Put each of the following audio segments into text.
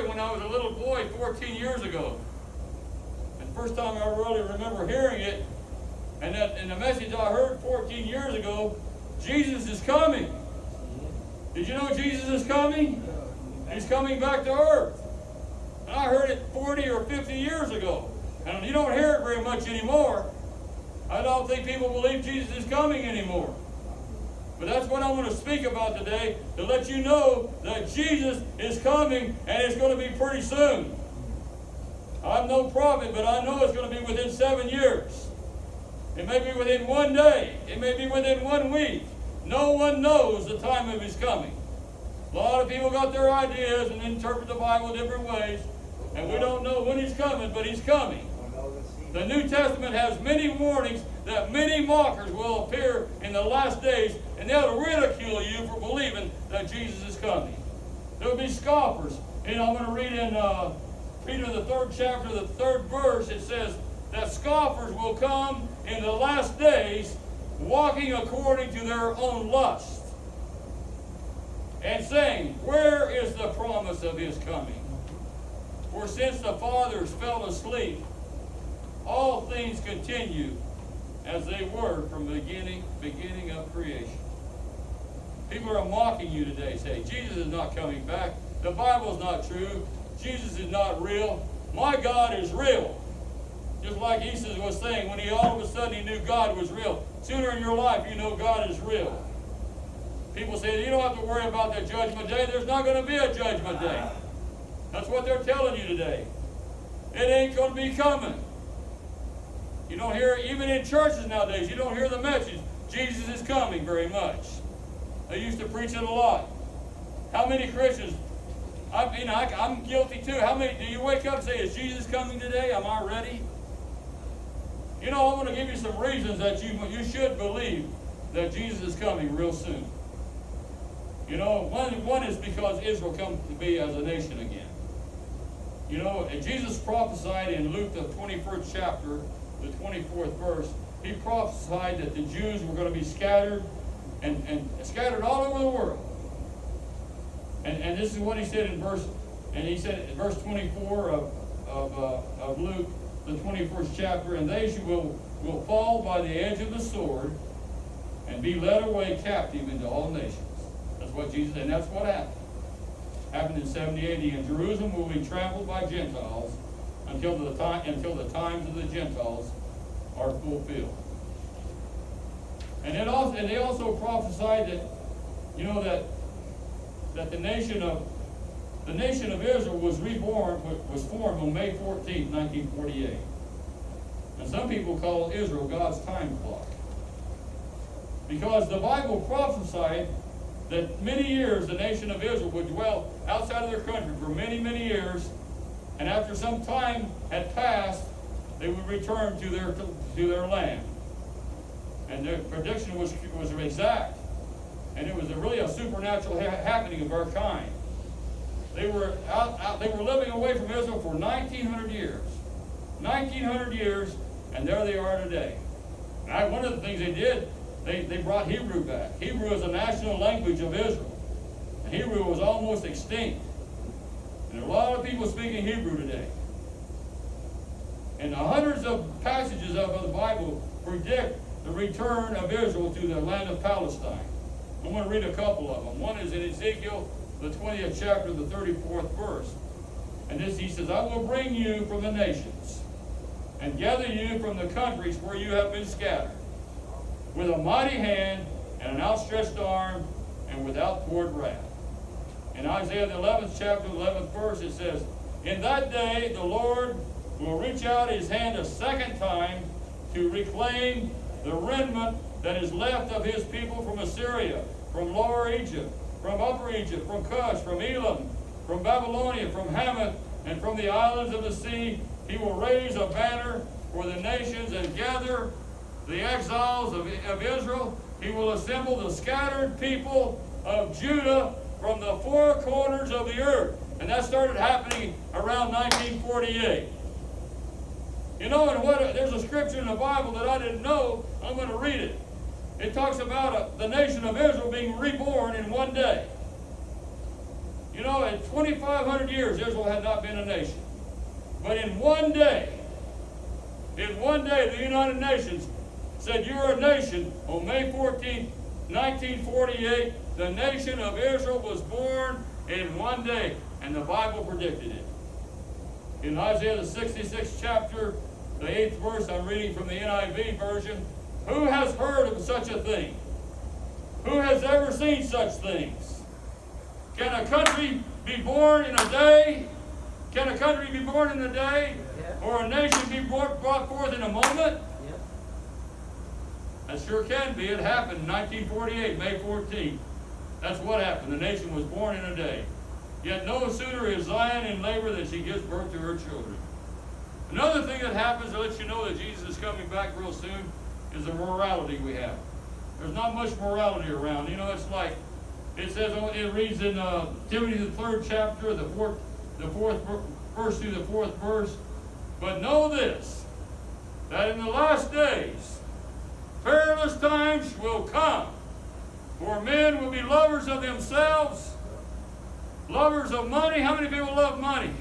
it when I was a little boy 14 years ago. And first time I really remember hearing it, and the message I heard 14 years ago, Jesus is coming. Did you know Jesus is coming? He's coming back to earth. And I heard it 40 or 50 years ago. And you don't hear it very much anymore. I don't think people believe Jesus is coming anymore. But that's what I want to speak about today, to let you know that Jesus is coming, and it's going to be pretty soon. I'm no prophet, but I know it's going to be within 7 years. It may be within 1 day. It may be within 1 week. No one knows the time of his coming. A lot of people got their ideas and interpret the Bible different ways, and we don't know when he's coming, but he's coming. The New Testament has many warnings that many mockers will appear in the last days, and they'll ridicule you for believing that Jesus is coming. There'll be scoffers. And I'm going to read in Peter the 3rd chapter, the 3rd verse. It says that scoffers will come in the last days, walking according to their own lust, and saying, where is the promise of his coming? For since the fathers fell asleep, all things continue as they were from the beginning of creation. People are mocking you today, saying, Jesus is not coming back. The Bible is not true. Jesus is not real. My God is real. Just like Esau was saying, when he all of a sudden he knew God was real. Sooner in your life you know God is real. People say, you don't have to worry about the judgment day. There's not going to be a judgment day. That's what they're telling you today. It ain't going to be coming. You don't hear, even in churches nowadays, you don't hear the message, Jesus is coming, very much. They used to preach it a lot. How many Christians, I'm guilty too. How many, do you wake up and say, is Jesus coming today? Am I ready? You know, I want to give you some reasons that you should believe that Jesus is coming real soon. You know, one is because Israel comes to be as a nation again. You know, and Jesus prophesied in Luke the 21st chapter, the 24th verse, he prophesied that the Jews were going to be scattered and scattered all over the world. And this is what he said in verse 24 of Luke, the 21st chapter, and they will fall by the edge of the sword and be led away captive into all nations. That's what Jesus said, and that's what happened. Happened in 70 AD, and Jerusalem will be trampled by Gentiles until the times of the Gentiles are fulfilled. And they also prophesied that, you know, that the nation of Israel was formed on May 14, 1948. And some people call Israel God's time clock. Because the Bible prophesied that many years the nation of Israel would dwell outside of their country for many, many years, and after some time had passed, they would return to their land. And their prediction was exact, and it was really a supernatural happening of our kind. They were living away from Israel for 1,900 years. 1,900 years, and there they are today. And one of the things they did, they brought Hebrew back. Hebrew is a national language of Israel. And Hebrew was almost extinct. And there are a lot of people speaking Hebrew today. And hundreds of passages of the Bible predict the return of Israel to the land of Palestine. I'm going to read a couple of them. One is in Ezekiel, the 20th chapter, the 34th verse. And this, he says, I will bring you from the nations and gather you from the countries where you have been scattered, with a mighty hand and an outstretched arm and with outpoured wrath. In Isaiah the 11th chapter, 11th verse, it says, in that day the Lord will reach out his hand a second time to reclaim the remnant that is left of his people from Assyria, from Lower Egypt, from Upper Egypt, from Cush, from Elam, from Babylonia, from Hamath, and from the islands of the sea. He will raise a banner for the nations and gather the exiles of Israel. He will assemble the scattered people of Judah from the four corners of the earth. And that started happening around 1948. You know, there's a scripture in the Bible that I didn't know. I'm going to read it. It talks about the nation of Israel being reborn in one day. You know, in 2,500 years, Israel had not been a nation. But in one day, the United Nations said, "You're a nation." On May 14th, 1948, the nation of Israel was born in one day, and the Bible predicted it. In Isaiah the 66th chapter, the 8th verse, I'm reading from the NIV version, "Who has heard of such a thing? Who has ever seen such things? Can a country be born in a day? Can a country be born in a day? Or a nation be brought forth in a moment?" That sure can be. It happened in 1948, May 14th. That's what happened. The nation was born in a day. Yet no sooner is Zion in labor than she gives birth to her children. Another thing that happens to let you know that Jesus is coming back real soon is the morality we have. There's not much morality around. You know, it's like, it says, it reads in Timothy the 3rd chapter, the fourth verse through the 4th verse. "But know this, that in the last days, perilous times will come, for men will be lovers of themselves, lovers of money." How many people love money?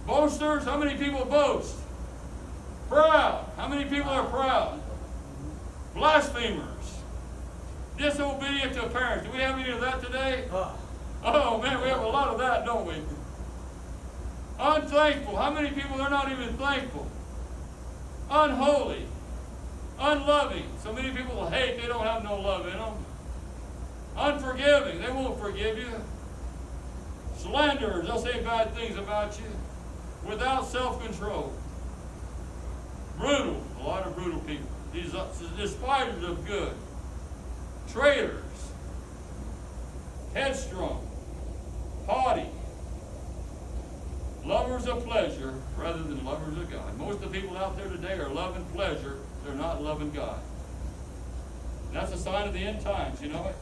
Boasters. How many people boast? Proud. How many people are proud? Blasphemers. Disobedient to parents. Do we have any of that today? Oh man, we have a lot of that, don't we? Unthankful. How many people are not even thankful? Unholy. Unloving. So many people hate, they don't have no love in them. Unforgiving. They won't forgive you. Slanderers. They'll say bad things about you. Without self-control. Brutal. A lot of brutal people. These despisers of good. Traitors. Headstrong. Haughty. Lovers of pleasure rather than lovers of God. Most of the people out there today are loving pleasure. They're not loving God. And that's a sign of the end times, you know it?